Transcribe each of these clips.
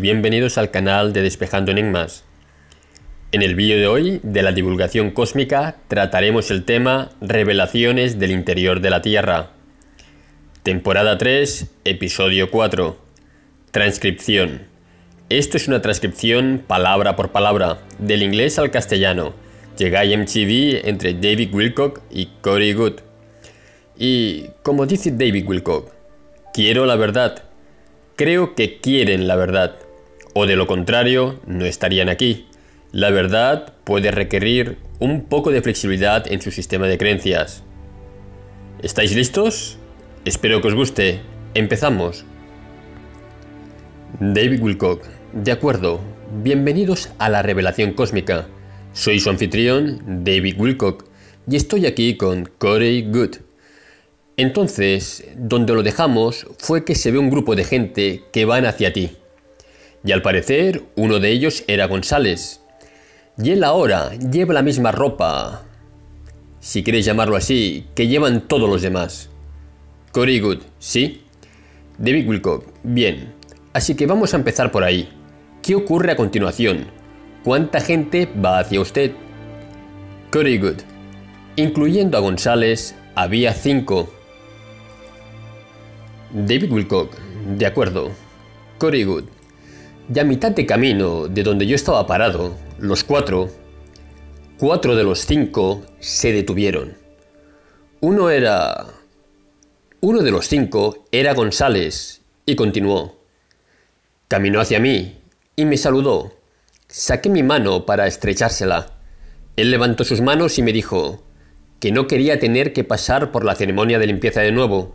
bienvenidos al canal de Despejando Enigmas. En el vídeo de hoy de la divulgación cósmica trataremos el tema Revelaciones del interior de la Tierra. Temporada 3, episodio 4. Transcripción. Esto es una transcripción palabra por palabra, del inglés al castellano. Llega MTV entre David Wilcock y Corey Goode. Y como dice David Wilcock, quiero la verdad. Creo que quieren la verdad, o de lo contrario, no estarían aquí. La verdad puede requerir un poco de flexibilidad en su sistema de creencias. ¿Estáis listos? Espero que os guste. Empezamos. David Wilcock. De acuerdo. Bienvenidos a la revelación cósmica. Soy su anfitrión, David Wilcock, y estoy aquí con Corey Goode. Entonces, donde lo dejamos fue que se ve un grupo de gente que van hacia ti. Y al parecer, uno de ellos era González. Y él ahora lleva la misma ropa, si queréis llamarlo así, que llevan todos los demás. Corey Goode, ¿sí? David Wilcock, bien. Así que vamos a empezar por ahí. ¿Qué ocurre a continuación? ¿Cuánta gente va hacia usted? Corey Goode, incluyendo a González, había 5. David Wilcock, de acuerdo. Corey Goode, y a mitad de camino de donde yo estaba parado, los 4 de los 5 se detuvieron. Uno de los 5 era González y continuó. Caminó hacia mí y me saludó. Saqué mi mano para estrechársela. Él levantó sus manos y me dijo que no quería tener que pasar por la ceremonia de limpieza de nuevo.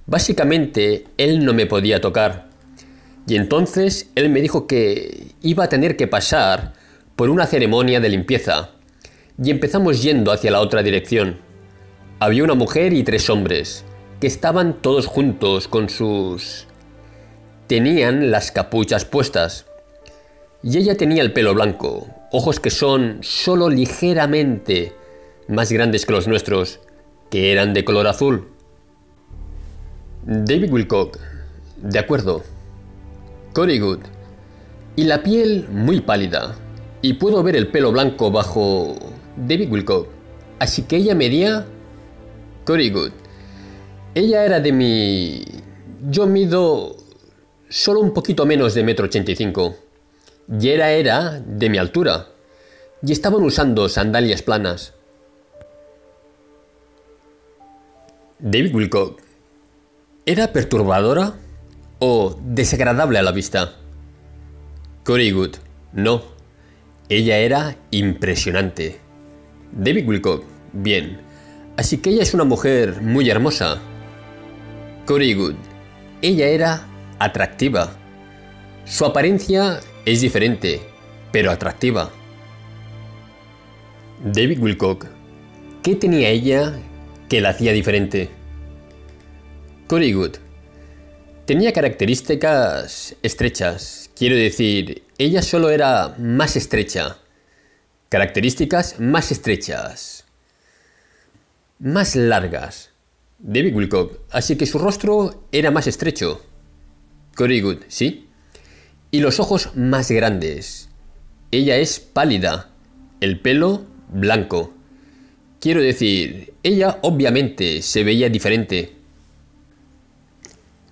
Básicamente, él no me podía tocar. Y entonces él me dijo que iba a tener que pasar por una ceremonia de limpieza. Y empezamos yendo hacia la otra dirección. Había una mujer y 3 hombres, que estaban todos juntos con sus... Tenían las capuchas puestas. Y ella tenía el pelo blanco, ojos que son solo ligeramente más grandes que los nuestros, que eran de color azul. David Wilcock, de acuerdo. Corey Goode, y la piel muy pálida, y puedo ver el pelo blanco bajo David Wilcock, así que ella medía... Corey Goode, ella era de mi... Yo mido solo un poquito menos de 1,85 m, y era de mi altura, y estaban usando sandalias planas. David Wilcock, ¿era perturbadora o desagradable a la vista? Corey Goode, no. Ella era impresionante. David Wilcock, bien. Así que ella es una mujer muy hermosa. Corey Goode, ella era atractiva. Su apariencia es diferente, pero atractiva. David Wilcock, ¿qué tenía ella que la hacía diferente? Corey Goode, tenía características estrechas. Quiero decir, ella solo era más estrecha. Características más estrechas. Más largas. David Wilcock, así que su rostro era más estrecho. Corey Goode, ¿sí? Y los ojos más grandes. Ella es pálida. El pelo blanco. Quiero decir, ella obviamente se veía diferente.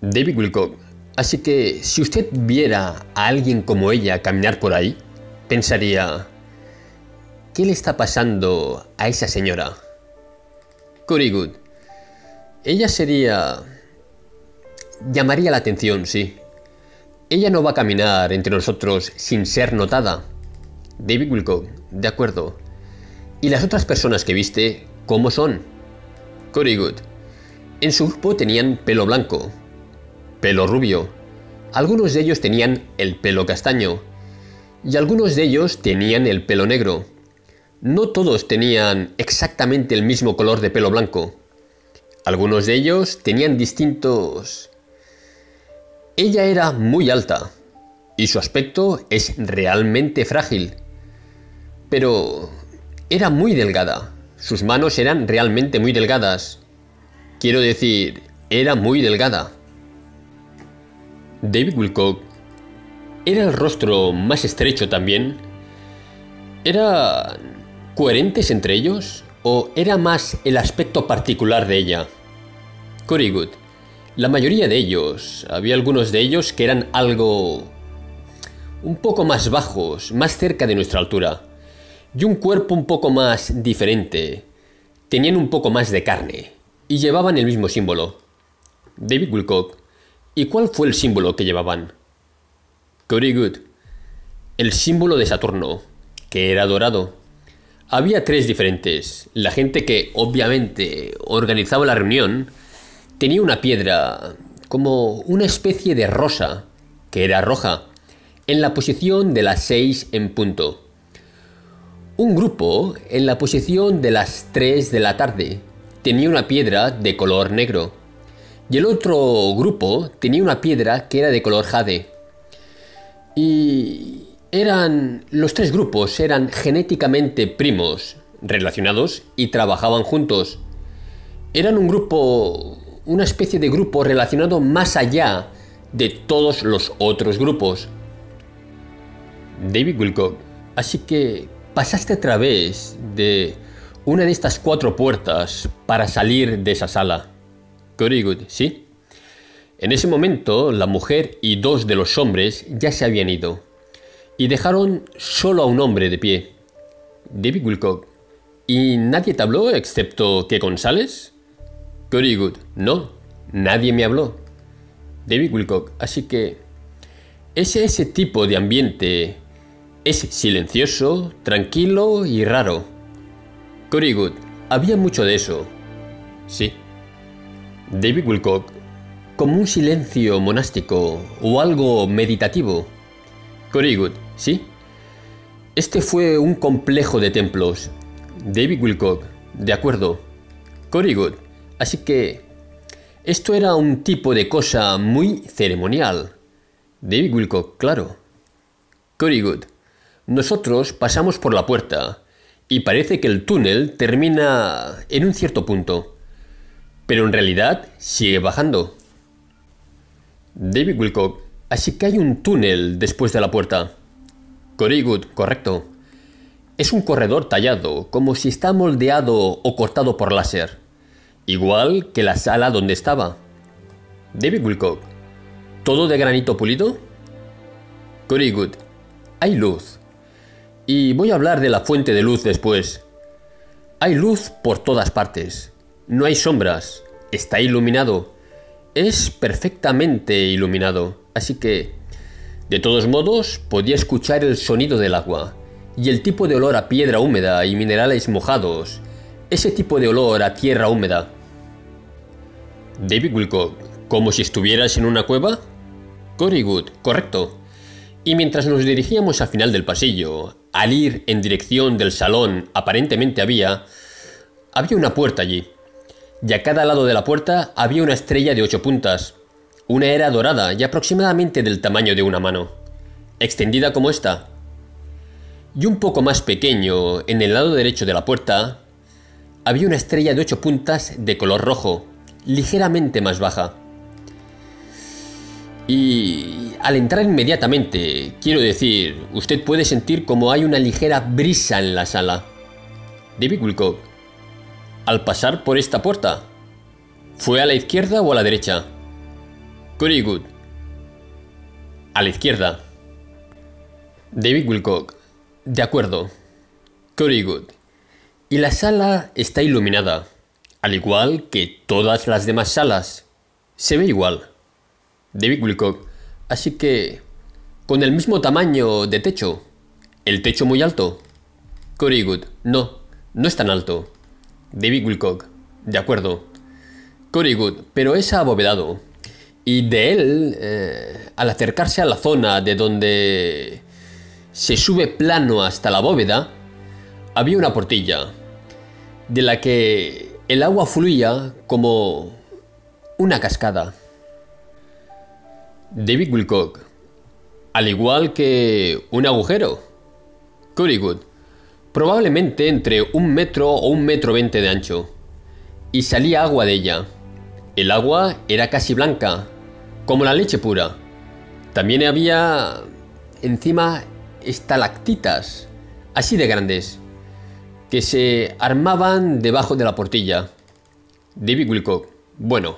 David Wilcock, así que si usted viera a alguien como ella caminar por ahí, pensaría, ¿qué le está pasando a esa señora? Corey Goode, ella llamaría la atención, sí. Ella no va a caminar entre nosotros sin ser notada. David Wilcock, de acuerdo. ¿Y las otras personas que viste, cómo son? Corey Goode, en su grupo tenían pelo blanco. Pelo rubio. Algunos de ellos tenían el pelo castaño. Y algunos de ellos tenían el pelo negro. No todos tenían exactamente el mismo color de pelo blanco. Algunos de ellos tenían distintos... Ella era muy alta. Y su aspecto es realmente frágil. Pero era muy delgada. Sus manos eran realmente muy delgadas. Quiero decir, era muy delgada. David Wilcock, ¿Era el rostro más estrecho también? ¿Eran coherentes entre ellos? ¿O era más el aspecto particular de ella? Cory Good. La mayoría de ellos, había algunos de ellos que eran algo un poco más bajos, más cerca de nuestra altura, y un cuerpo un poco más diferente. Tenían un poco más de carne y llevaban el mismo símbolo. David Wilcock. ¿Y cuál fue el símbolo que llevaban? Cory Good. El símbolo de Saturno, que era dorado. Había 3 diferentes. La gente que obviamente organizaba la reunión tenía una piedra como una especie de rosa, que era roja, en la posición de las 6 en punto. Un grupo, en la posición de las 3 de la tarde, tenía una piedra de color negro. Y el otro grupo tenía una piedra que era de color jade. Y los 3 grupos eran genéticamente primos, relacionados y trabajaban juntos. Eran un grupo, una especie de grupo relacionado más allá de todos los otros grupos. David Wilcock. Así que pasaste a través de una de estas 4 puertas para salir de esa sala. Cory Good, ¿sí? En ese momento, la mujer y 2 de los hombres ya se habían ido y dejaron solo a un hombre de pie. David Wilcock. ¿Y nadie te habló excepto que González? Cory Good. No, nadie me habló. David Wilcock. Así que ese tipo de ambiente es silencioso, tranquilo y raro. Cory Good. Había mucho de eso. Sí. David Wilcock. Como un silencio monástico o algo meditativo. Cory Good. Sí. Este fue un complejo de templos. David Wilcock. De acuerdo. Cory Good. Así que esto era un tipo de cosa muy ceremonial. David Wilcock. Claro. Cory Good. Nosotros pasamos por la puerta y parece que el túnel termina en un cierto punto, pero en realidad sigue bajando. David Wilcock. Así que hay un túnel después de la puerta. Cory Good. Correcto. Es un corredor tallado, como si está moldeado o cortado por láser, igual que la sala donde estaba. David Wilcock. ¿Todo de granito pulido? Cory Good. Hay luz. Y voy a hablar de la fuente de luz después. Hay luz por todas partes. No hay sombras. Está iluminado. Es perfectamente iluminado. Así que, de todos modos, podía escuchar el sonido del agua y el tipo de olor a piedra húmeda y minerales mojados. Ese tipo de olor a tierra húmeda. David Wilcock. ¿Como si estuvieras en una cueva? Cory Good. Correcto. Y mientras nos dirigíamos al final del pasillo, al ir en dirección del salón aparentemente había una puerta allí. Y a cada lado de la puerta había una estrella de 8 puntas. Una era dorada y aproximadamente del tamaño de una mano, extendida como esta. Y un poco más pequeño, en el lado derecho de la puerta, había una estrella de 8 puntas de color rojo, ligeramente más baja. Y al entrar inmediatamente, quiero decir, usted puede sentir como hay una ligera brisa en la sala. David Wilcock. Al pasar por esta puerta, ¿fue a la izquierda o a la derecha? Cory Good. A la izquierda. David Wilcock. De acuerdo. Cory Good. Y la sala está iluminada, al igual que todas las demás salas. Se ve igual. David Wilcock. Así que, con el mismo tamaño de techo. ¿El techo muy alto? Cory Good. No, no es tan alto. David Wilcock. De acuerdo. Cory Good. Pero es abovedado. Y de él, al acercarse a la zona de donde se sube plano hasta la bóveda, había una portilla, de la que el agua fluía como una cascada. David Wilcock. Al igual que un agujero. Cory Good. Probablemente entre 1 metro o 1,20 metros de ancho. Y salía agua de ella. El agua era casi blanca, como la leche pura. También había encima estalactitas, así de grandes, que se armaban debajo de la portilla. David Wilcock: bueno.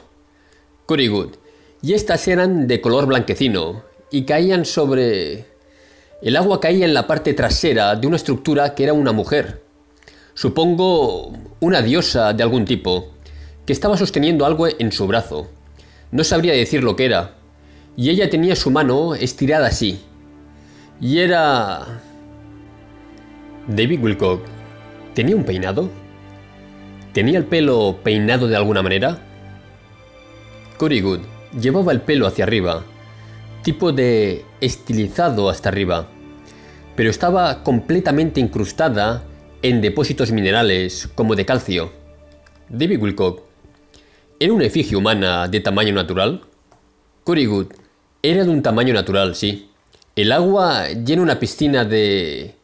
Cory Good: y estas eran de color blanquecino y caían sobre... El agua caía en la parte trasera de una estructura que era una mujer. Supongo una diosa de algún tipo, que estaba sosteniendo algo en su brazo. No sabría decir lo que era. Y ella tenía su mano estirada así. Y era... David Wilcock: ¿tenía un peinado? ¿Tenía el pelo peinado de alguna manera? Cory Good: llevaba el pelo hacia arriba, tipo de estilizado hasta arriba, pero estaba completamente incrustada en depósitos minerales como de calcio. David Wilcock: ¿era una efigie humana de tamaño natural? Cory Good: era de un tamaño natural, sí. El agua llena una piscina de...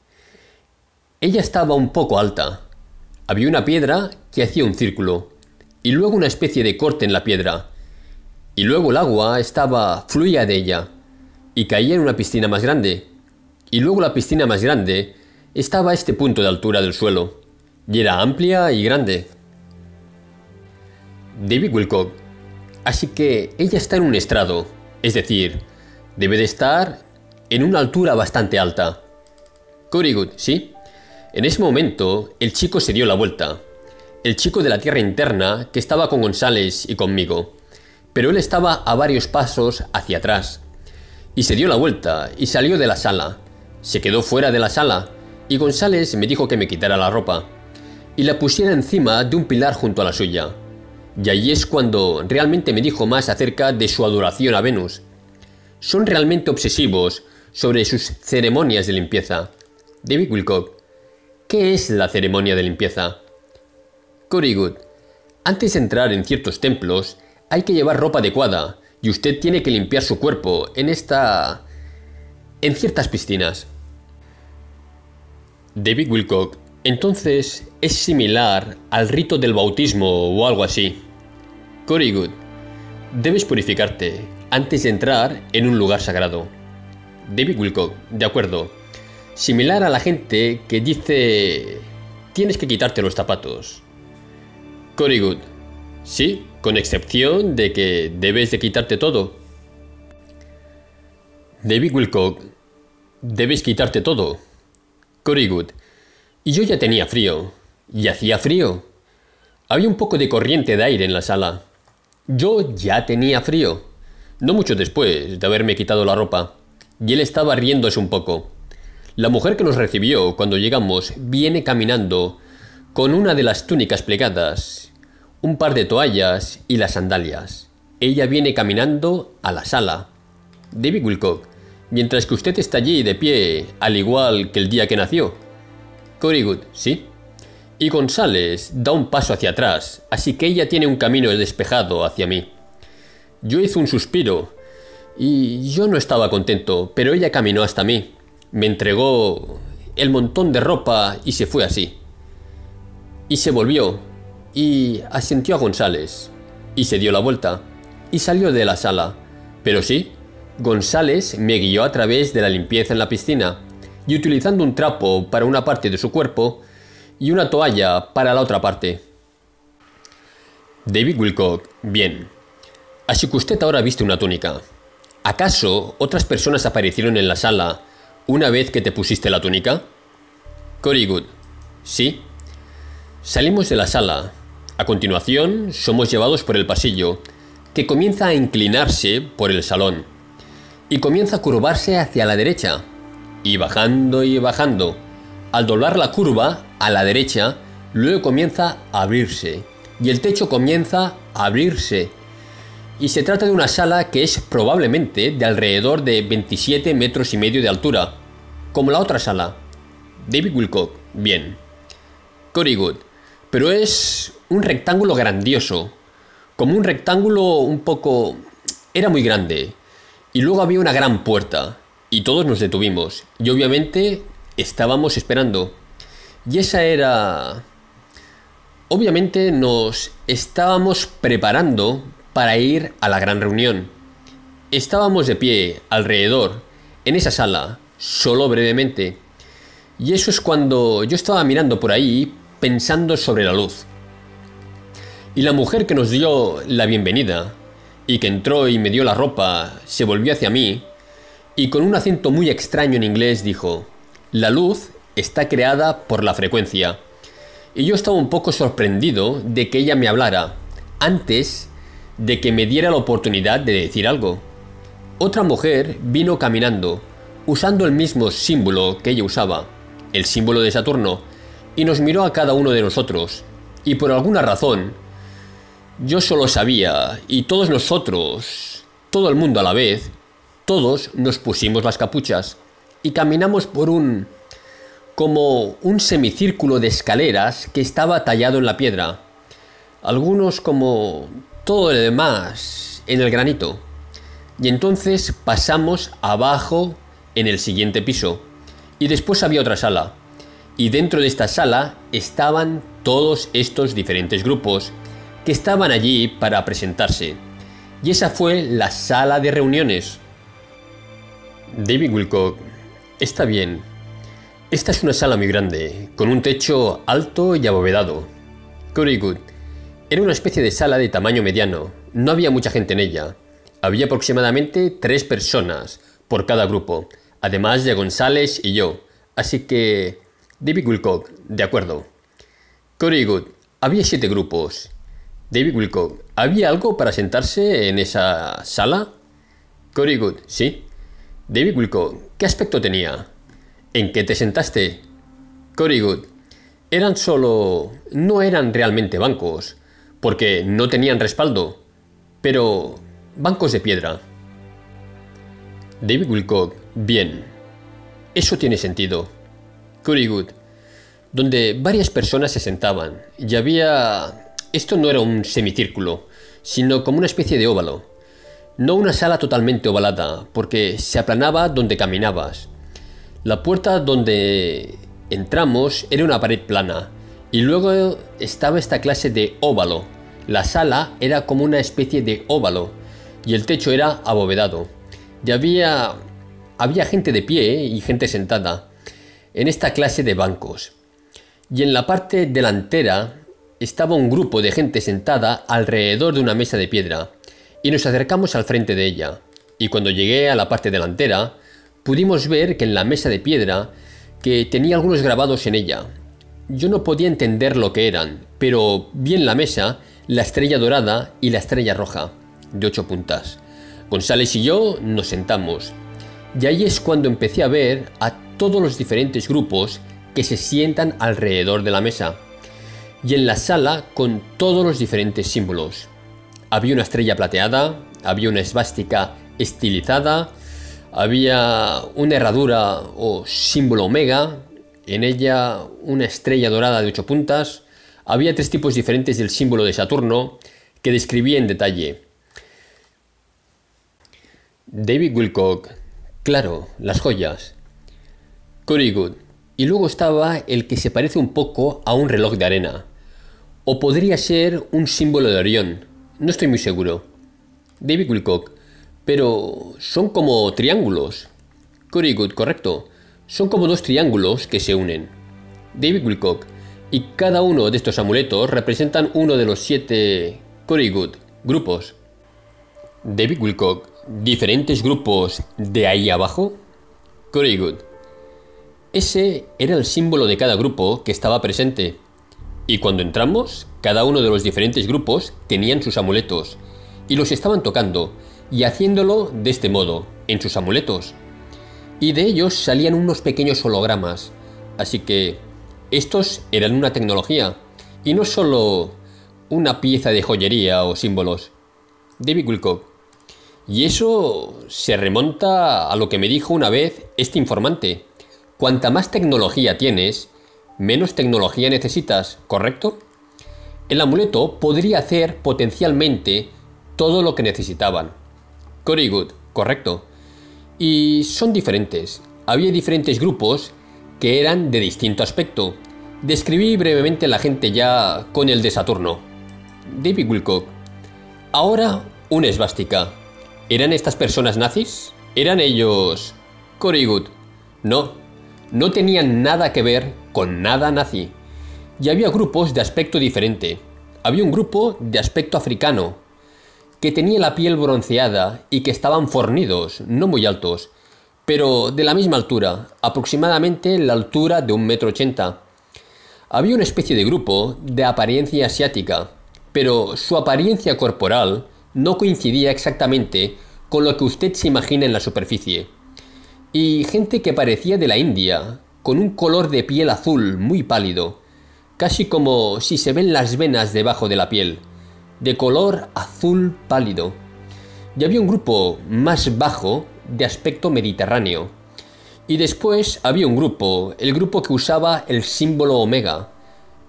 Ella estaba un poco alta. Había una piedra que hacía un círculo, y luego una especie de corte en la piedra, y luego el agua fluía de ella, y caía en una piscina más grande, y luego la piscina más grande estaba a este punto de altura del suelo, y era amplia y grande. David Wilcock: así que ella está en un estrado, es decir, debe de estar en una altura bastante alta. Cory Good: sí. En ese momento, el chico se dio la vuelta. El chico de la tierra interna que estaba con González y conmigo. Pero él estaba a varios pasos hacia atrás. Y se dio la vuelta y salió de la sala. Se quedó fuera de la sala y González me dijo que me quitara la ropa y la pusiera encima de un pilar junto a la suya. Y ahí es cuando realmente me dijo más acerca de su adoración a Venus. Son realmente obsesivos sobre sus ceremonias de limpieza. David Wilcock: ¿qué es la ceremonia de limpieza? Cory Good: antes de entrar en ciertos templos hay que llevar ropa adecuada y usted tiene que limpiar su cuerpo en ciertas piscinas. David Wilcock: entonces es similar al rito del bautismo o algo así. Cory Good: debes purificarte antes de entrar en un lugar sagrado. David Wilcock: de acuerdo. Similar a la gente que dice... tienes que quitarte los zapatos. Cory Good: sí, con excepción de que debes de quitarte todo. David Wilcock: debes quitarte todo. Cory Good: y yo ya tenía frío. Y hacía frío. Había un poco de corriente de aire en la sala. Yo ya tenía frío. No mucho después de haberme quitado la ropa. Y él estaba riéndose un poco. La mujer que nos recibió cuando llegamos viene caminando con una de las túnicas plegadas, un par de toallas y las sandalias. Ella viene caminando a la sala. David Wilcock: mientras que usted está allí de pie, al igual que el día que nació. Cory Good: sí. Y González da un paso hacia atrás, así que ella tiene un camino despejado hacia mí. Yo hice un suspiro y yo no estaba contento, pero ella caminó hasta mí. Me entregó el montón de ropa y se fue así. Y se volvió y asintió a González y se dio la vuelta y salió de la sala. Pero sí, González me guió a través de la limpieza en la piscina y utilizando un trapo para una parte de su cuerpo y una toalla para la otra parte. David Wilcock: bien. Así que usted ahora viste una túnica. ¿Acaso otras personas aparecieron en la sala una vez que te pusiste la túnica? Cory Good: sí. Salimos de la sala. A continuación, somos llevados por el pasillo, que comienza a inclinarse por el salón, y comienza a curvarse hacia la derecha, y bajando y bajando. Al doblar la curva a la derecha, luego comienza a abrirse, y el techo comienza a abrirse. Y se trata de una sala que es probablemente de alrededor de 27 metros y medio de altura, como la otra sala. David Wilcock: bien. Cory Good: pero es un rectángulo grandioso, como un rectángulo un poco... era muy grande, y luego había una gran puerta, y todos nos detuvimos, y obviamente estábamos esperando, y esa era... obviamente nos estábamos preparando para ir a la gran reunión. Estábamos de pie alrededor, en esa sala, solo brevemente. Y eso es cuando yo estaba mirando por ahí, pensando sobre la luz. Y la mujer que nos dio la bienvenida, y que entró y me dio la ropa, se volvió hacia mí, y con un acento muy extraño en inglés dijo: la luz está creada por la frecuencia. Y yo estaba un poco sorprendido de que ella me hablara, antes de que me diera la oportunidad de decir algo. Otra mujer vino caminando, usando el mismo símbolo que ella usaba, el símbolo de Saturno, y nos miró a cada uno de nosotros, y por alguna razón, yo solo sabía, y todos nosotros, todo el mundo a la vez, todos nos pusimos las capuchas, y caminamos por como un semicírculo de escaleras que estaba tallado en la piedra, algunos como todo lo demás en el granito, y entonces pasamos abajo en el siguiente piso, y después había otra sala, y dentro de esta sala estaban todos estos diferentes grupos que estaban allí para presentarse, y esa fue la sala de reuniones. David Wilcock, está bien. Esta es una sala muy grande, con un techo alto y abovedado. Cory Good, era una especie de sala de tamaño mediano, no había mucha gente en ella. Había aproximadamente 3 personas por cada grupo, además de González y yo, así que... David Wilcock, de acuerdo. Cory Good, había 7 grupos. David Wilcock, ¿había algo para sentarse en esa sala? Cory Good, sí. David Wilcock, ¿qué aspecto tenía? ¿En qué te sentaste? Cory Good, no eran realmente bancos, porque no tenían respaldo, pero bancos de piedra. David Wilcock, bien. Eso tiene sentido. Cory Good, donde varias personas se sentaban, y había... Esto no era un semicírculo, sino como una especie de óvalo. No una sala totalmente ovalada, porque se aplanaba donde caminabas. La puerta donde entramos era una pared plana, y luego estaba esta clase de óvalo. La sala era como una especie de óvalo, y el techo era abovedado. Y había gente de pie y gente sentada en esta clase de bancos. Y en la parte delantera estaba un grupo de gente sentada alrededor de una mesa de piedra, y nos acercamos al frente de ella, y cuando llegué a la parte delantera, pudimos ver que en la mesa de piedra que tenía algunos grabados en ella. Yo no podía entender lo que eran, pero vi en la mesa la estrella dorada y la estrella roja, de 8 puntas. González y yo nos sentamos, y ahí es cuando empecé a ver a todos los diferentes grupos que se sientan alrededor de la mesa, y en la sala con todos los diferentes símbolos. Había una estrella plateada, había una esvástica estilizada, había una herradura o símbolo omega, en ella una estrella dorada de 8 puntas, había 3 tipos diferentes del símbolo de Saturno que describí en detalle. David Wilcock, claro, las joyas. Cory Good, y luego estaba el que se parece un poco a un reloj de arena, o podría ser un símbolo de Orión, no estoy muy seguro. David Wilcock, pero son como triángulos. Cory Good, correcto, son como 2 triángulos que se unen. David Wilcock, y cada uno de estos amuletos representan uno de los 7 Cory Good grupos. David Wilcock, ¿diferentes grupos de ahí abajo? Cory Good, ese era el símbolo de cada grupo que estaba presente. Y cuando entramos, cada uno de los diferentes grupos tenían sus amuletos, y los estaban tocando, y haciéndolo de este modo, en sus amuletos. Y de ellos salían unos pequeños hologramas, así que estos eran una tecnología, y no solo una pieza de joyería o símbolos. David Wilcock, y eso se remonta a lo que me dijo una vez este informante. Cuanta más tecnología tienes, menos tecnología necesitas, ¿correcto? El amuleto podría hacer potencialmente todo lo que necesitaban. Cory Good, correcto. Y son diferentes. Había diferentes grupos que eran de distinto aspecto. Describí brevemente la gente ya con el de Saturno. David Wilcock, ahora una esvástica. ¿Eran estas personas nazis? ¿Eran ellos? Cory Good, No, no tenían nada que ver con nada nazi. Y había grupos de aspecto diferente. Había un grupo de aspecto africano, que tenía la piel bronceada y que estaban fornidos, no muy altos, pero de la misma altura, aproximadamente la altura de 1,80 m. Había una especie de grupo de apariencia asiática, pero su apariencia corporal no coincidía exactamente con lo que usted se imagina en la superficie. Y gente que parecía de la India, con un color de piel azul muy pálido, casi como si se ven las venas debajo de la piel, de color azul pálido. Y había un grupo más bajo de aspecto mediterráneo. Y después había un grupo, el grupo que usaba el símbolo omega,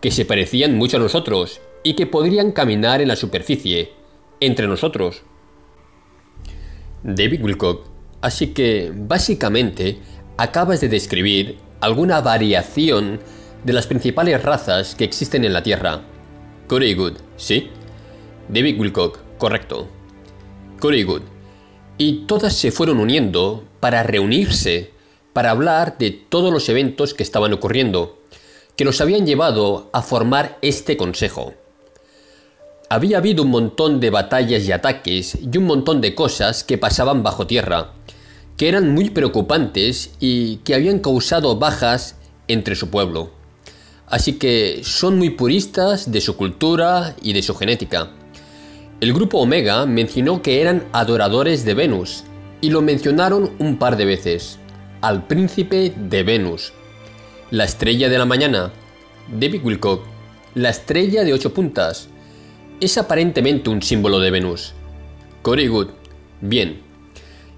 que se parecían mucho a nosotros y que podrían caminar en la superficie, entre nosotros. David Wilcock, así que básicamente acabas de describir alguna variación de las principales razas que existen en la Tierra. Very good, ¿sí? David Wilcock, correcto. Very good. Y todas se fueron uniendo para reunirse, para hablar de todos los eventos que estaban ocurriendo, que los habían llevado a formar este consejo. Había habido un montón de batallas y ataques y un montón de cosas que pasaban bajo tierra, que eran muy preocupantes y que habían causado bajas entre su pueblo. Así que son muy puristas de su cultura y de su genética. El grupo Omega mencionó que eran adoradores de Venus, y lo mencionaron un par de veces. Al príncipe de Venus. La estrella de la mañana. David Wilcock. La estrella de 8 puntas. Es aparentemente un símbolo de Venus. Very good. Bien.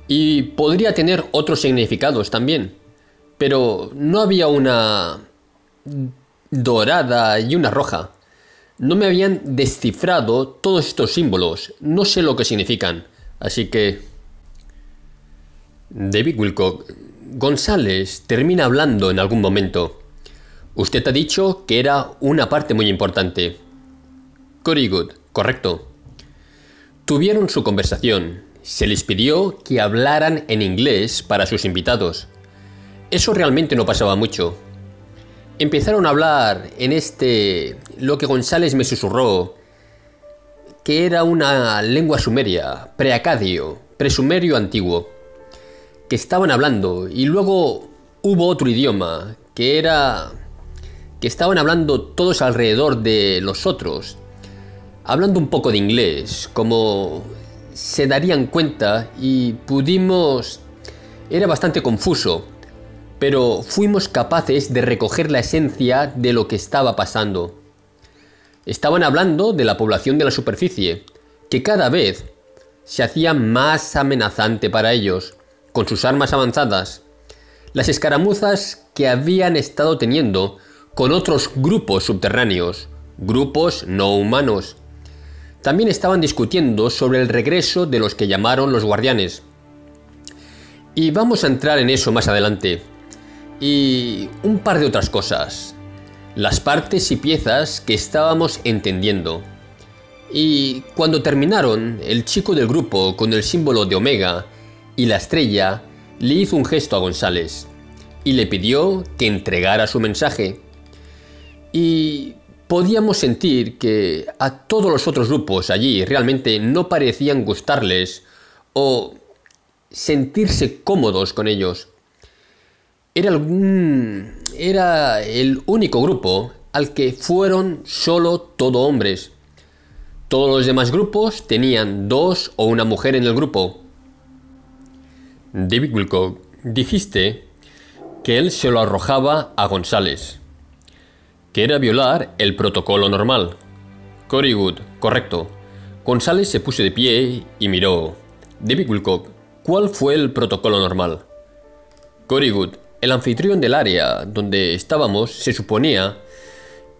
Y podría tener otros significados también. Pero no había una dorada y una roja. No me habían descifrado todos estos símbolos. No sé lo que significan. Así que... David Wilcock. González termina hablando en algún momento. Usted ha dicho que era una parte muy importante. Very good. Correcto. Tuvieron su conversación. Se les pidió que hablaran en inglés para sus invitados. Eso realmente no pasaba mucho. Empezaron a hablar en lo que González me susurró, que era una lengua sumeria, preacadio, presumerio antiguo, que estaban hablando, y luego hubo otro idioma, que estaban hablando todos alrededor de los otros, hablando un poco de inglés, como se darían cuenta, y era bastante confuso, pero fuimos capaces de recoger la esencia de lo que estaba pasando. Estaban hablando de la población de la superficie, que cada vez se hacía más amenazante para ellos, con sus armas avanzadas, las escaramuzas que habían estado teniendo con otros grupos subterráneos, grupos no humanos. También estaban discutiendo sobre el regreso de los que llamaron los guardianes. Y vamos a entrar en eso más adelante. Y un par de otras cosas. Las partes y piezas que estábamos entendiendo. Y cuando terminaron, el chico del grupo con el símbolo de Omega y la estrella le hizo un gesto a González y le pidió que entregara su mensaje. Y podíamos sentir que a todos los otros grupos allí realmente no parecían gustarles o sentirse cómodos con ellos. Era el único grupo al que fueron solo todo hombres. Todos los demás grupos tenían 2 o una mujer en el grupo. David Wilcock, dijiste que él se lo arrojaba a González, que era violar el protocolo normal. Very good, correcto. González se puso de pie y miró. David Wilcock, ¿cuál fue el protocolo normal? Very good. El anfitrión del área donde estábamos se suponía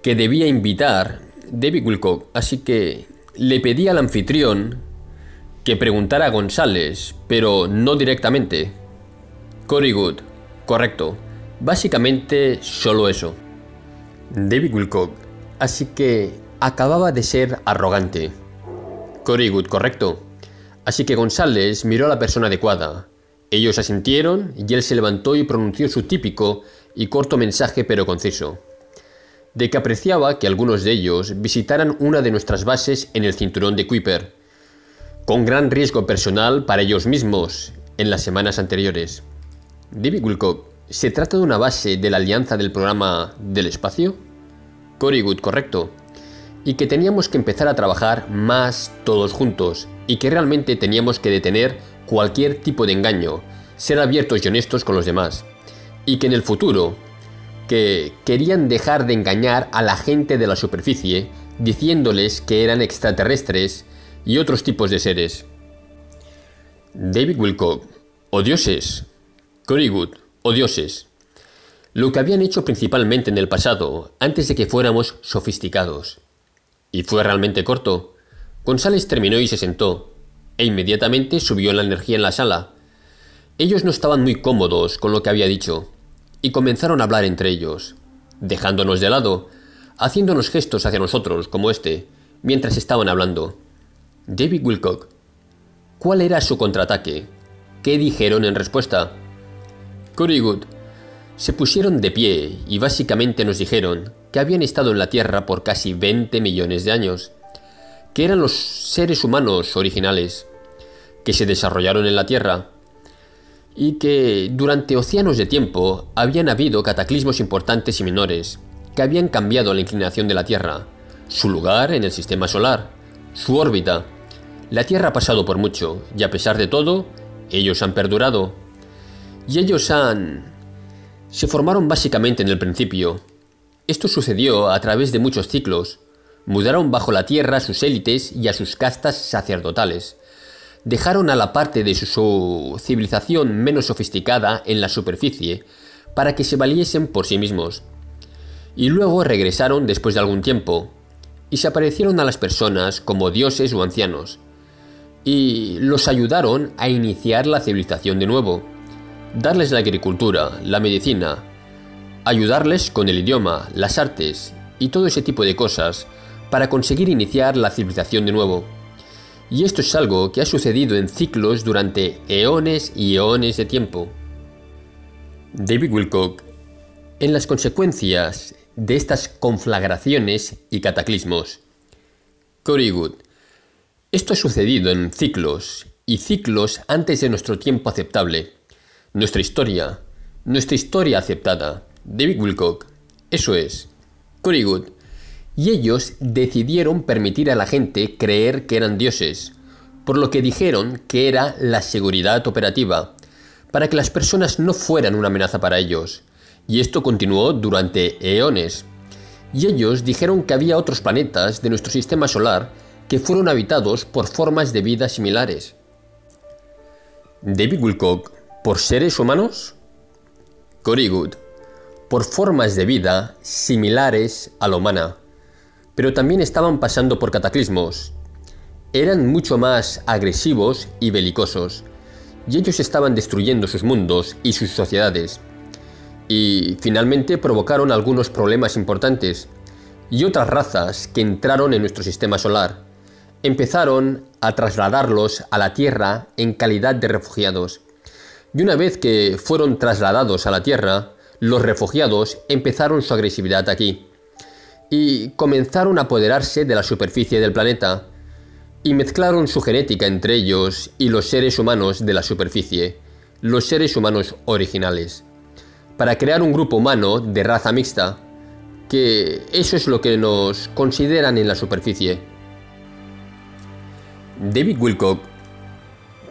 que debía invitar David Wilcock, así que le pedí al anfitrión que preguntara a González, pero no directamente. Very good, correcto. Básicamente solo eso. David Wilcock, así que acababa de ser arrogante. Very good, correcto. Así que González miró a la persona adecuada Ellos asintieron y él se levantó y pronunció su típico y corto mensaje pero conciso, de que apreciaba que algunos de ellos visitaran una de nuestras bases en el cinturón de Kuiper, con gran riesgo personal para ellos mismos en las semanas anteriores. David Wilcock, ¿se trata de una base de la alianza del programa del espacio? Cory Good, correcto. Y que teníamos que empezar a trabajar más todos juntos y que realmente teníamos que detener cualquier tipo de engaño, ser abiertos y honestos con los demás. Y que en el futuro, que querían dejar de engañar a la gente de la superficie diciéndoles que eran extraterrestres y otros tipos de seres. David Wilcock, o dioses. Cory Good, o dioses. Lo que habían hecho principalmente en el pasado, antes de que fuéramos sofisticados. Y fue realmente corto. González terminó y se sentó, e inmediatamente subió la energía en la sala. Ellos no estaban muy cómodos con lo que había dicho, y comenzaron a hablar entre ellos, dejándonos de lado, haciéndonos gestos hacia nosotros, como este, mientras estaban hablando. David Wilcock, ¿cuál era su contraataque? ¿Qué dijeron en respuesta? Cory Good, se pusieron de pie y básicamente nos dijeron que habían estado en la Tierra por casi 20 millones de años, que eran los seres humanos originales, que se desarrollaron en la Tierra, y que durante océanos de tiempo habían habido cataclismos importantes y menores, que habían cambiado la inclinación de la Tierra, su lugar en el sistema solar, su órbita. La Tierra ha pasado por mucho, y a pesar de todo, ellos han perdurado. Y ellos se formaron básicamente en el principio. Esto sucedió a través de muchos ciclos. Mudaron bajo la tierra a sus élites y a sus castas sacerdotales. Dejaron a la parte de su civilización menos sofisticada en la superficie para que se valiesen por sí mismos. Y luego regresaron después de algún tiempo y se aparecieron a las personas como dioses o ancianos y los ayudaron a iniciar la civilización de nuevo, darles la agricultura, la medicina, ayudarles con el idioma, las artes y todo ese tipo de cosas para conseguir iniciar la civilización de nuevo. Y esto es algo que ha sucedido en ciclos durante eones y eones de tiempo. David Wilcock, en las consecuencias de estas conflagraciones y cataclismos. Cory Good, esto ha sucedido en ciclos y ciclos antes de nuestro tiempo aceptable. Nuestra historia aceptada. David Wilcock, eso es. Cory Good, y ellos decidieron permitir a la gente creer que eran dioses, por lo que dijeron que era la seguridad operativa, para que las personas no fueran una amenaza para ellos, y esto continuó durante eones. Y ellos dijeron que había otros planetas de nuestro sistema solar que fueron habitados por formas de vida similares. David Wilcock, ¿por seres humanos? Cory Good, por formas de vida similares a la humana, pero también estaban pasando por cataclismos. Eran mucho más agresivos y belicosos, y ellos estaban destruyendo sus mundos y sus sociedades. Y finalmente provocaron algunos problemas importantes, y otras razas que entraron en nuestro sistema solar empezaron a trasladarlos a la Tierra en calidad de refugiados. Y una vez que fueron trasladados a la Tierra, los refugiados empezaron su agresividad aquí y comenzaron a apoderarse de la superficie del planeta y mezclaron su genética entre ellos y los seres humanos de la superficie, los seres humanos originales, para crear un grupo humano de raza mixta, que eso es lo que nos consideran en la superficie. David Wilcock,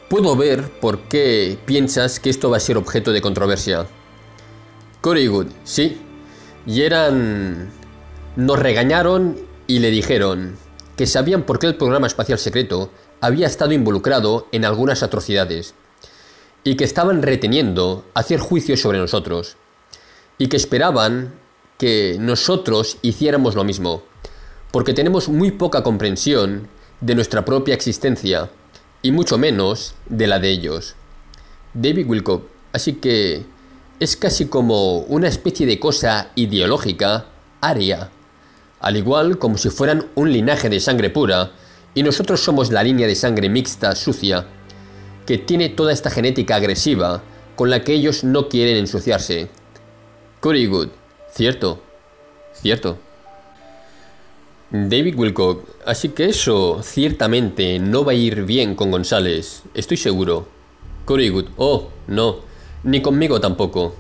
puedo ver por qué piensas que esto va a ser objeto de controversia. Cory Good, sí, y nos regañaron y le dijeron que sabían por qué el programa espacial secreto había estado involucrado en algunas atrocidades y que estaban reteniendo hacer juicios sobre nosotros y que esperaban que nosotros hiciéramos lo mismo, porque tenemos muy poca comprensión de nuestra propia existencia y mucho menos de la de ellos. David Wilcock, así que es casi como una especie de cosa ideológica aria, al igual como si fueran un linaje de sangre pura y nosotros somos la línea de sangre mixta sucia, que tiene toda esta genética agresiva con la que ellos no quieren ensuciarse. Cory Good, cierto, cierto. David Wilcock, así que eso ciertamente no va a ir bien con González, estoy seguro. Cory Good, oh, no, ni conmigo tampoco.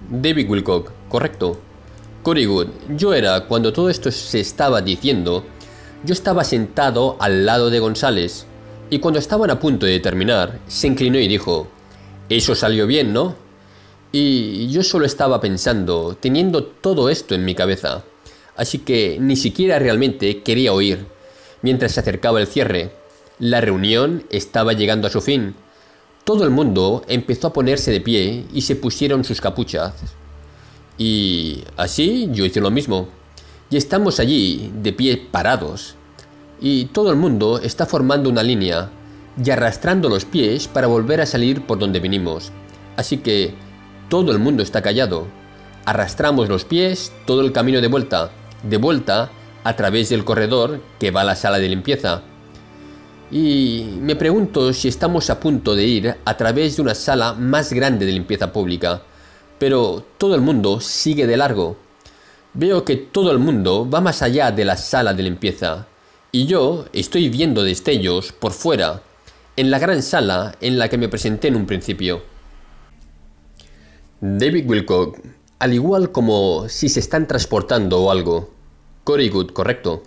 David Wilcock, correcto. Cory Good, yo era, cuando todo esto se estaba diciendo, yo estaba sentado al lado de González, y cuando estaban a punto de terminar, se inclinó y dijo, eso salió bien, ¿no? Y yo solo estaba pensando, teniendo todo esto en mi cabeza. Así que ni siquiera realmente quería oír. Mientras se acercaba el cierre, la reunión estaba llegando a su fin. Todo el mundo empezó a ponerse de pie y se pusieron sus capuchas. Y así yo hice lo mismo. Y estamos allí, de pie parados. Y todo el mundo está formando una línea y arrastrando los pies para volver a salir por donde vinimos. Así que todo el mundo está callado. Arrastramos los pies todo el camino de vuelta a través del corredor que va a la sala de limpieza. Y me pregunto si estamos a punto de ir a través de una sala más grande de limpieza pública, pero todo el mundo sigue de largo. Veo que todo el mundo va más allá de la sala de limpieza, y yo estoy viendo destellos por fuera, en la gran sala en la que me presenté en un principio. David Wilcock, al igual como si se están transportando o algo. Cory Good, correcto.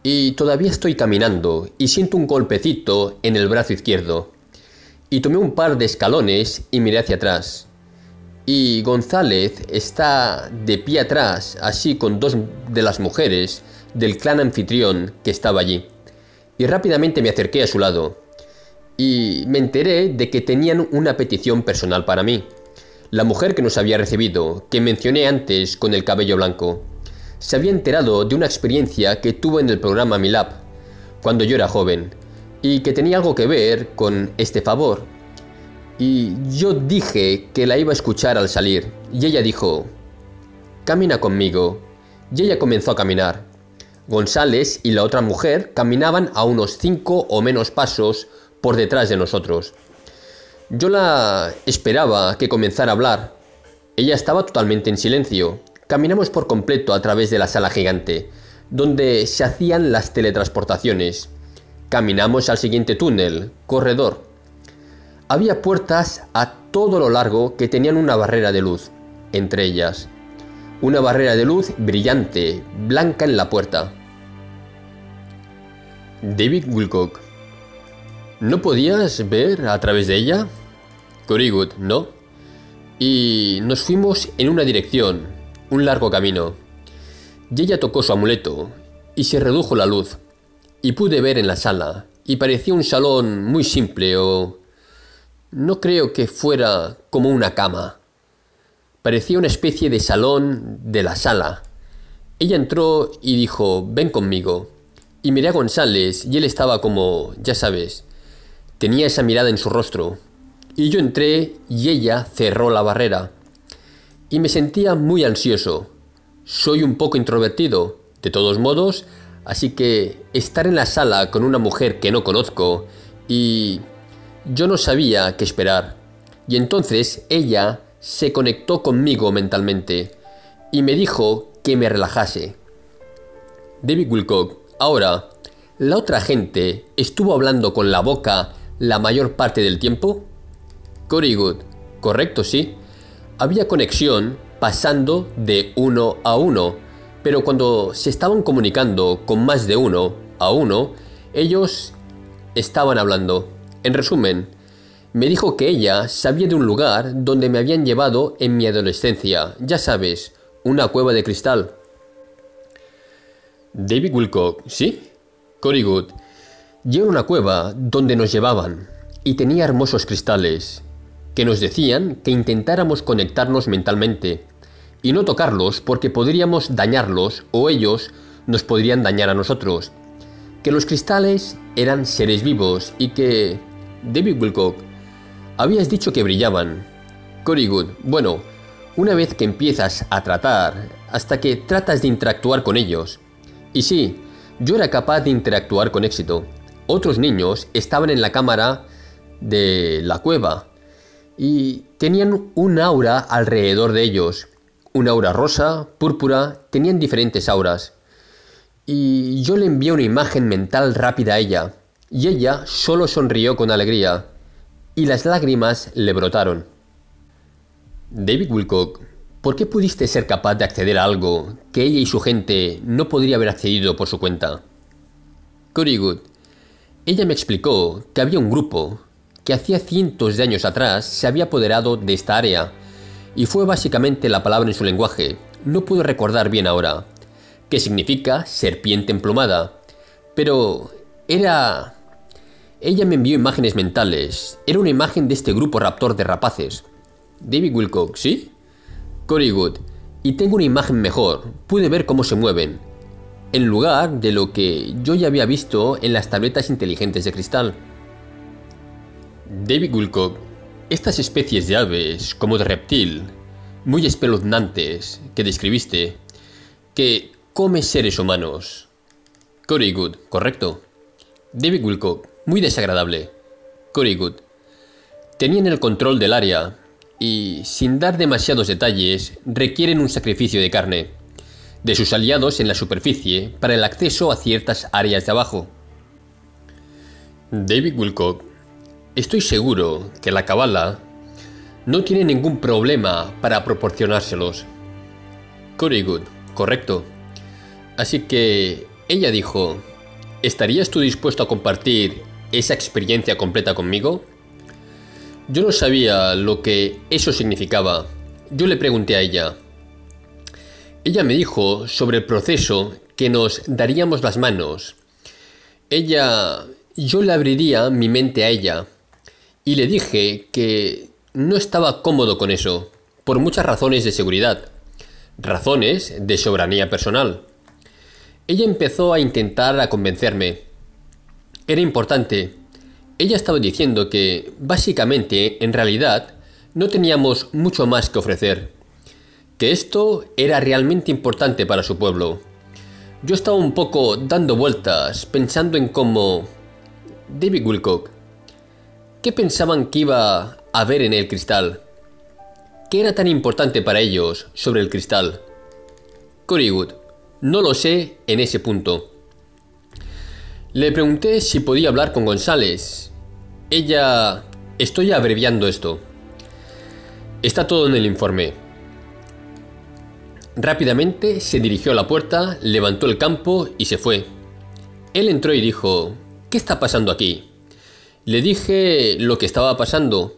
Y todavía estoy caminando y siento un golpecito en el brazo izquierdo. Y tomé un par de escalones y miré hacia atrás. Y González está de pie atrás, así con dos de las mujeres del clan anfitrión que estaba allí. Y rápidamente me acerqué a su lado. Y me enteré de que tenían una petición personal para mí. La mujer que nos había recibido, que mencioné antes con el cabello blanco, se había enterado de una experiencia que tuvo en el programa MILAB, cuando yo era joven, y que tenía algo que ver con este favor. Y yo dije que la iba a escuchar al salir, y ella dijo, camina conmigo, y ella comenzó a caminar. González y la otra mujer caminaban a unos 5 o menos pasos por detrás de nosotros. Yo la esperaba que comenzara a hablar. Ella estaba totalmente en silencio. Caminamos por completo a través de la sala gigante, donde se hacían las teletransportaciones. Caminamos al siguiente túnel, corredor. Había puertas a todo lo largo que tenían una barrera de luz, entre ellas. Una barrera de luz brillante, blanca en la puerta. David Wilcock. ¿No podías ver a través de ella? Cory Good, ¿no? Y nos fuimos en una dirección, un largo camino. Y ella tocó su amuleto, y se redujo la luz, y pude ver en la sala, y parecía un salón muy simple o... no creo que fuera como una cama. Parecía una especie de salón de la sala. Ella entró y dijo, ven conmigo. Y miré a González, y él estaba como, ya sabes, tenía esa mirada en su rostro. Y yo entré y ella cerró la barrera. Y me sentía muy ansioso. Soy un poco introvertido, de todos modos, así que estar en la sala con una mujer que no conozco y yo no sabía qué esperar. Y entonces ella se conectó conmigo mentalmente y me dijo que me relajase. David Wilcock, ahora, ¿la otra gente estuvo hablando con la boca la mayor parte del tiempo? Cory Good, correcto, sí. Había conexión pasando de uno a uno, pero cuando se estaban comunicando con más de uno a uno, ellos estaban hablando. En resumen, me dijo que ella sabía de un lugar donde me habían llevado en mi adolescencia, ya sabes, una cueva de cristal. David Wilcock, ¿sí? Cory Good, yo era una cueva donde nos llevaban y tenía hermosos cristales que nos decían que intentáramos conectarnos mentalmente y no tocarlos porque podríamos dañarlos o ellos nos podrían dañar a nosotros. Que los cristales eran seres vivos y que... David Wilcock, habías dicho que brillaban. Cory Good, bueno, una vez que empiezas a tratar, hasta que tratas de interactuar con ellos. Y sí, yo era capaz de interactuar con éxito. Otros niños estaban en la cámara de la cueva y tenían un aura alrededor de ellos. Un aura rosa, púrpura, tenían diferentes auras. Y yo le envié una imagen mental rápida a ella, y ella solo sonrió con alegría, y las lágrimas le brotaron. David Wilcock, ¿por qué pudiste ser capaz de acceder a algo que ella y su gente no podría haber accedido por su cuenta? Cory Good, ella me explicó que había un grupo que hacía cientos de años atrás se había apoderado de esta área, y fue básicamente la palabra en su lenguaje, no puedo recordar bien ahora, que significa serpiente emplumada, pero era... Ella me envió imágenes mentales, era una imagen de este grupo raptor de rapaces. David Wilcock, ¿sí? Cory Good, y tengo una imagen mejor, pude ver cómo se mueven, en lugar de lo que yo ya había visto en las tabletas inteligentes de cristal. David Wilcock, estas especies de aves, como de reptil, muy espeluznantes, que describiste, que come seres humanos. Cory Good, ¿correcto? David Wilcock, muy desagradable. Cory Good, tenían el control del área y, sin dar demasiados detalles, requieren un sacrificio de carne de sus aliados en la superficie para el acceso a ciertas áreas de abajo. David Wilcock, estoy seguro que la Kabbalah no tiene ningún problema para proporcionárselos. Cory Good, correcto. Así que ella dijo, ¿estarías tú dispuesto a compartir esa experiencia completa conmigo? Yo no sabía lo que eso significaba. Yo le pregunté a ella. Ella me dijo sobre el proceso que nos daríamos las manos. Yo le abriría mi mente a ella. Y le dije que no estaba cómodo con eso, por muchas razones de seguridad, razones de soberanía personal. Ella empezó a intentar convencerme. Era importante. Ella estaba diciendo que, básicamente, en realidad, no teníamos mucho más que ofrecer. Que esto era realmente importante para su pueblo. Yo estaba un poco dando vueltas, pensando en cómo... David Wilcock, ¿qué pensaban que iba a haber en el cristal? ¿Qué era tan importante para ellos sobre el cristal? Cory Good, no lo sé en ese punto. Le pregunté si podía hablar con González. Ella... Estoy abreviando esto. Está todo en el informe. Rápidamente se dirigió a la puerta, levantó el campo y se fue. Él entró y dijo, ¿qué está pasando aquí? Le dije lo que estaba pasando.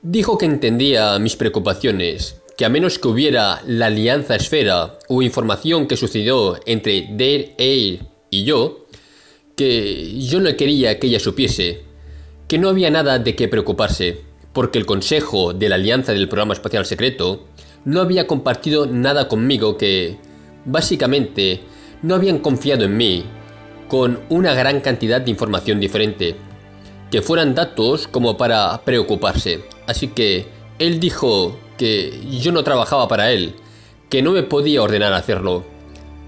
Dijo que entendía mis preocupaciones, que a menos que hubiera la alianza esfera o información que sucedió entre Dare Air y yo, que yo no quería que ella supiese, que no había nada de qué preocuparse, porque el Consejo de la Alianza del Programa Espacial Secreto no había compartido nada conmigo, que, básicamente, no habían confiado en mí, con una gran cantidad de información diferente, que fueran datos como para preocuparse. Así que él dijo que yo no trabajaba para él, que no me podía ordenar hacerlo,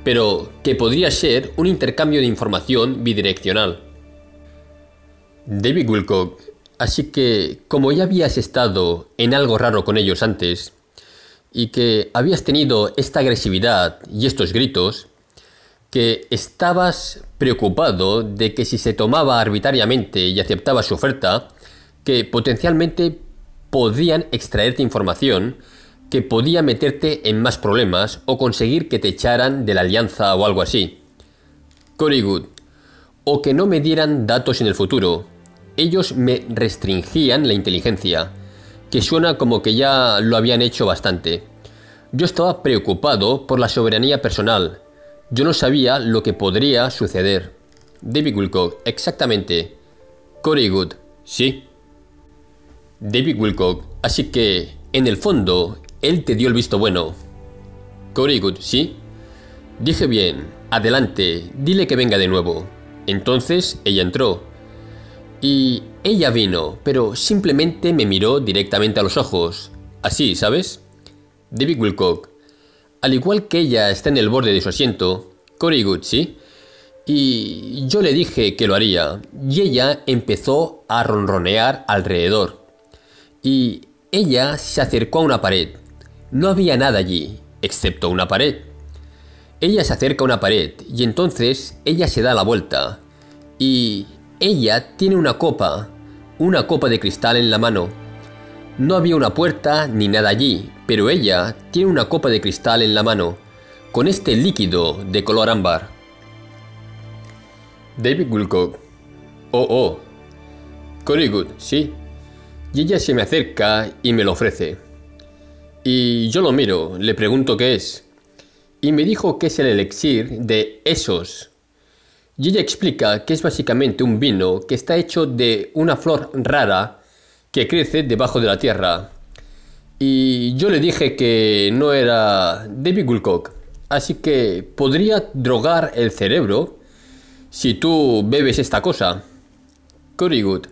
pero que podría ser un intercambio de información bidireccional. David Wilcock, así que como ya habías estado en algo raro con ellos antes, y que habías tenido esta agresividad y estos gritos, que estabas preocupado de que si se tomaba arbitrariamente y aceptaba su oferta, que potencialmente podían extraerte información que podía meterte en más problemas o conseguir que te echaran de la alianza o algo así. Cory Good, o que no me dieran datos en el futuro. Ellos me restringían la inteligencia, que suena como que ya lo habían hecho bastante. Yo estaba preocupado por la soberanía personal. Yo no sabía lo que podría suceder. David Wilcock, exactamente. Cory Good, sí. David Wilcock, así que, en el fondo, él te dio el visto bueno. Cory Good, sí. Dije bien, adelante, dile que venga de nuevo. Entonces ella entró. Y ella vino, pero simplemente me miró directamente a los ojos. Así, ¿sabes? David Wilcock, al igual que ella está en el borde de su asiento, Cory Good, ¿sí? Y yo le dije que lo haría, y ella empezó a ronronear alrededor. Y ella se acercó a una pared. No había nada allí, excepto una pared. Ella se acerca a una pared, y entonces ella se da la vuelta. Y ella tiene una copa de cristal en la mano. No había una puerta ni nada allí, pero ella tiene una copa de cristal en la mano, con este líquido de color ámbar. David Wilcock. Oh. Corrigood, sí. Y ella se me acerca y me lo ofrece. Y yo lo miro, le pregunto qué es. Y me dijo que es el elixir de Esos. Y ella explica que es básicamente un vino que está hecho de una flor rara que crece debajo de la tierra. Y yo le dije que no era David Wilcock, así que podría drogar el cerebro si tú bebes esta cosa. Corrigood.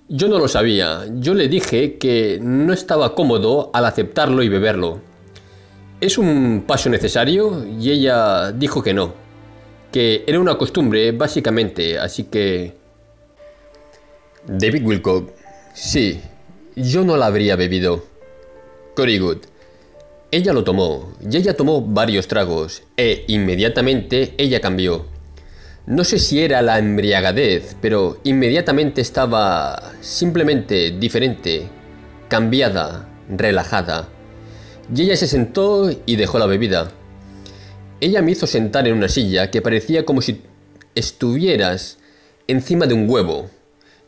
Yo no lo sabía. Yo le dije que no estaba cómodo al aceptarlo y beberlo. ¿Es un paso necesario? Y ella dijo que no. Que era una costumbre, básicamente, así que... David Wilcock. Sí, yo no la habría bebido. Corrigood. Ella lo tomó, y ella tomó varios tragos, e inmediatamente ella cambió. No sé si era la embriagadez, pero inmediatamente estaba simplemente diferente, cambiada, relajada. Y ella se sentó y dejó la bebida. Ella me hizo sentar en una silla que parecía como si estuvieras encima de un huevo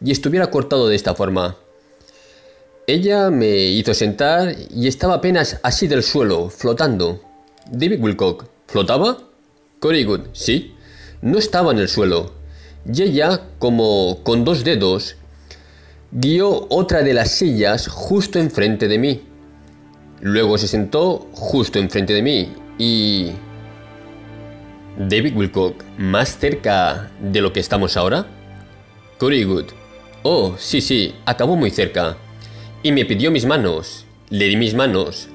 y estuviera cortado de esta forma. Ella me hizo sentar y estaba apenas así del suelo, flotando. David Wilcock. ¿Flotaba? Corrigood. Sí. No estaba en el suelo. Y ella, como con dos dedos, guió otra de las sillas justo enfrente de mí. Luego se sentó justo enfrente de mí y... David Wilcock, ¿más cerca de lo que estamos ahora? Corrigood. Oh, sí, acabó muy cerca. Y me pidió mis manos. Le di mis manos.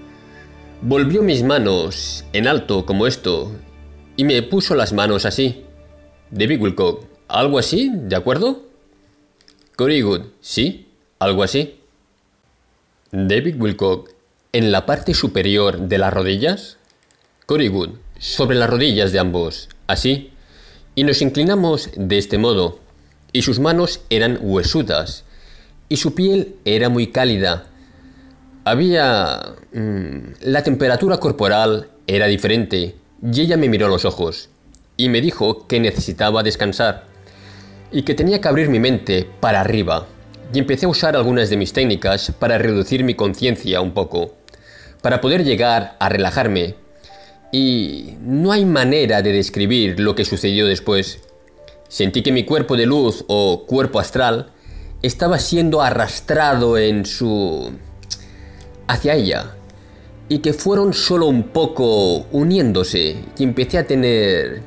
Volvió mis manos en alto como esto y me puso las manos así. David Wilcock. ¿Algo así? ¿De acuerdo? Corrigood. Sí, algo así. David Wilcock. ¿En la parte superior de las rodillas? Corrigood. Sobre las rodillas de ambos. Así. Y nos inclinamos de este modo. Y sus manos eran huesudas. Y su piel era muy cálida. Había... la temperatura corporal era diferente. Y ella me miró a los ojos. Y me dijo que necesitaba descansar. Y que tenía que abrir mi mente para arriba. Y empecé a usar algunas de mis técnicas para reducir mi conciencia un poco. Para poder llegar a relajarme. Y no hay manera de describir lo que sucedió después. Sentí que mi cuerpo de luz o cuerpo astral estaba siendo arrastrado hacia ella. Y que fueron solo un poco uniéndose. Y empecé a tener...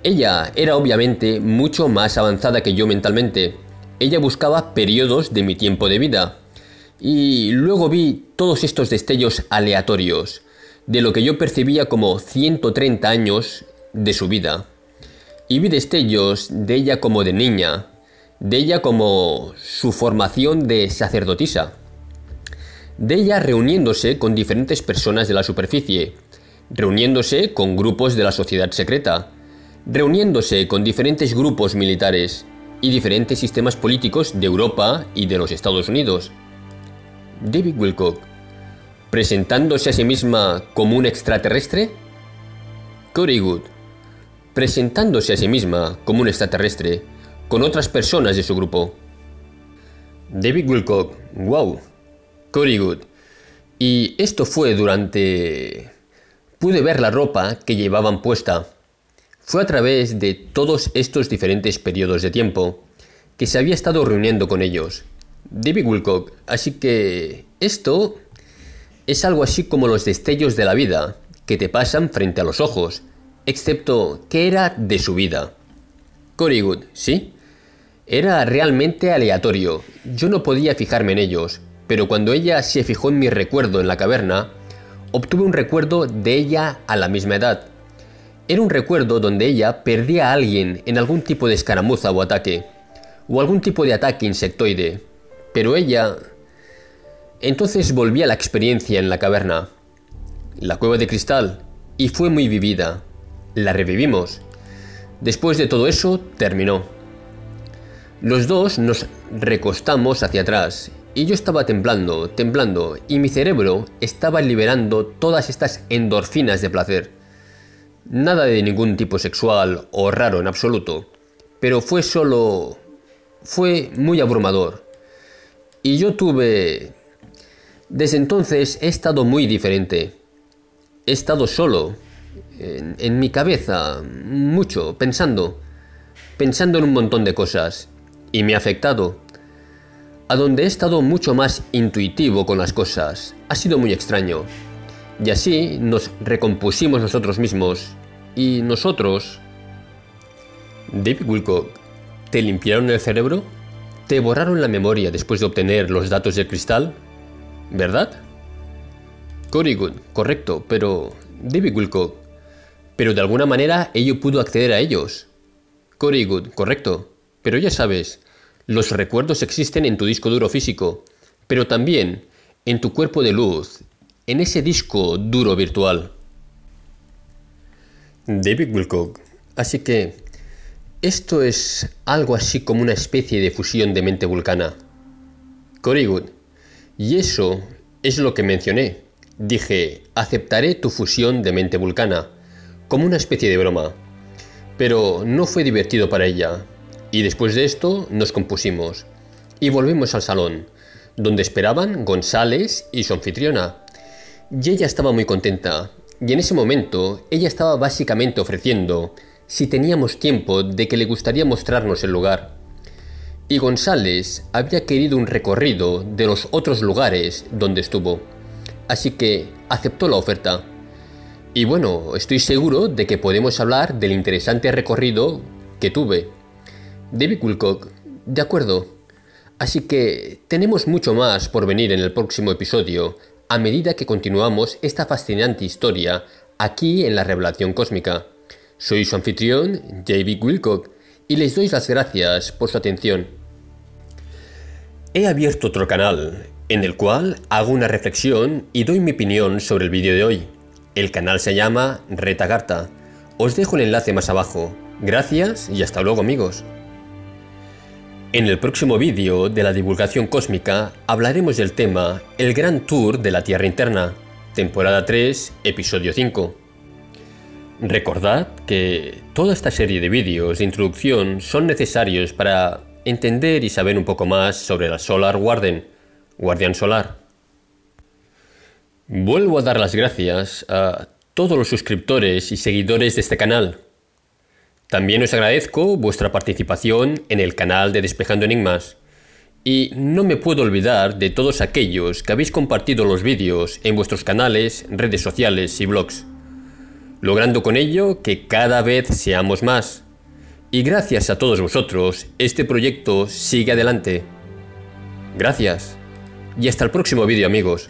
Ella era obviamente mucho más avanzada que yo mentalmente. Ella buscaba periodos de mi tiempo de vida. Y luego vi todos estos destellos aleatorios, de lo que yo percibía como 130 años de su vida. Y vi destellos de ella como de niña, de ella como su formación de sacerdotisa, de ella reuniéndose con diferentes personas de la superficie, reuniéndose con grupos de la sociedad secreta, reuniéndose con diferentes grupos militares y diferentes sistemas políticos de Europa y de los Estados Unidos. David Wilcock. ¿Presentándose a sí misma como un extraterrestre? Corrigood. Presentándose a sí misma como un extraterrestre con otras personas de su grupo. David Wilcock. Wow. Corrigood. Y esto fue durante... Pude ver la ropa que llevaban puesta. Fue a través de todos estos diferentes periodos de tiempo que se había estado reuniendo con ellos. David Wilcock. Así que esto es algo así como los destellos de la vida que te pasan frente a los ojos, excepto que era de su vida. Corrigood. Sí. Era realmente aleatorio. Yo no podía fijarme en ellos, pero cuando ella se fijó en mi recuerdo en la caverna, obtuve un recuerdo de ella a la misma edad. Era un recuerdo donde ella perdía a alguien en algún tipo de escaramuza o ataque, o algún tipo de ataque insectoide, pero ella... Entonces volví a la experiencia en la caverna, la cueva de cristal, y fue muy vivida. La revivimos. Después de todo eso, terminó. Los dos nos recostamos hacia atrás, y yo estaba temblando, y mi cerebro estaba liberando todas estas endorfinas de placer. Nada de ningún tipo sexual o raro en absoluto, pero fue muy abrumador. Y yo tuve... Desde entonces he estado muy diferente. He estado solo, en mi cabeza, mucho, pensando en un montón de cosas, y me ha afectado. A donde he estado mucho más intuitivo con las cosas. Ha sido muy extraño. Y así nos recompusimos nosotros mismos. Y nosotros... David Wilcock, ¿te limpiaron el cerebro? ¿Te borraron la memoria después de obtener los datos del cristal? ¿Verdad? Corrigood, correcto, pero... David Wilcock, pero de alguna manera ella pudo acceder a ellos. Corrigood, correcto, pero ya sabes, los recuerdos existen en tu disco duro físico, pero también en tu cuerpo de luz, en ese disco duro virtual. David Wilcock, así que... esto es algo así como una especie de fusión de mente vulcana. Corrigood, y eso es lo que mencioné. Dije, aceptaré tu fusión de mente vulcana, como una especie de broma. Pero no fue divertido para ella. Y después de esto nos compusimos. Y volvimos al salón, donde esperaban González y su anfitriona. Y ella estaba muy contenta. Y en ese momento, ella estaba básicamente ofreciendo, si teníamos tiempo, de que le gustaría mostrarnos el lugar. Y González había querido un recorrido de los otros lugares donde estuvo. Así que aceptó la oferta. Y bueno, estoy seguro de que podemos hablar del interesante recorrido que tuve. David Wilcock, de acuerdo. Así que tenemos mucho más por venir en el próximo episodio, a medida que continuamos esta fascinante historia aquí en la Revelación Cósmica. Soy su anfitrión, David Wilcock, y les doy las gracias por su atención. He abierto otro canal, en el cual hago una reflexión y doy mi opinión sobre el vídeo de hoy. El canal se llama Retagarta. Os dejo el enlace más abajo. Gracias y hasta luego, amigos. En el próximo vídeo de la divulgación cósmica hablaremos del tema El Gran Tour de la Tierra Interna, temporada 3, episodio 5. Recordad que toda esta serie de vídeos de introducción son necesarios para entender y saber un poco más sobre la Solar Warden, Guardián Solar. Vuelvo a dar las gracias a todos los suscriptores y seguidores de este canal. También os agradezco vuestra participación en el canal de Despejando Enigmas. Y no me puedo olvidar de todos aquellos que habéis compartido los vídeos en vuestros canales, redes sociales y blogs, logrando con ello que cada vez seamos más. Y gracias a todos vosotros, este proyecto sigue adelante. Gracias. Y hasta el próximo vídeo, amigos.